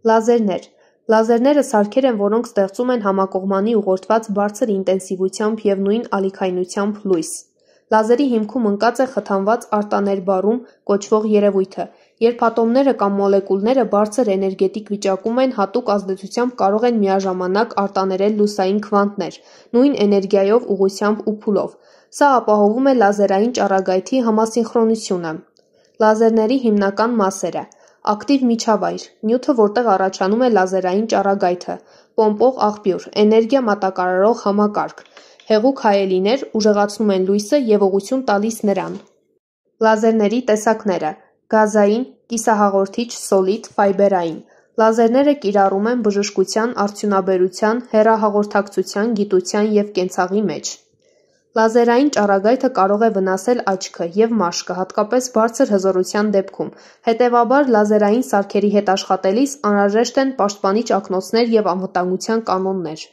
Լազերներ։ Լազերները սարքեր են, որոնք ստեղծում են համակողմանի ուղղորդված բարձր ինտենսիվությամբ և նույն ալիքայնությամբ լույս։ Լազերի հիմքում ընկած է խթանված արտաներբարում կոչվող երևույթը։ Երբ ատոմները կամ մոլեկուլները բարձր էներգետիկ վիճակում են, հատուկ ազդեցությամբ կարող են միաժամանակ արտաներել լուսային քվանտներ, նույն էներգիայով, ուղղությամբ ու փուլով։ Սա ապահովում է լազերային ճառագայթի համասինխրոնությունը։ Լազերների հիմնական մասերը։ Ակտիվ միջավայր, նյութը, որտեղ առաջանում է լազերային ճառագայթը, պոմպող աղբյուր, էներգիա մատակարարող համակարգ, հեղուկ հայելիներ ուժեղացնում են լույսը և ուղղություն տալիս նրան։ Լազերների տեսակները՝ գազային, կիսահաղորդիչ, սոլիդ, ֆայբերային։ Լազերները կիրառում են բժշկության, արդյունաբերության, հեռահաղորդակցության, գիտության և կենցաղի մեջ։ Լազերային ճառագայթը կարող է վնասել աչքը և մաշկը, հատկապես բարձր հզորության դեպքում։ Հետևաբար, լազերային սարքերի հետ աշխատելիս անհրաժեշտ են պաշտպանիչ ակնոցներ և անվտանգության կանոններ։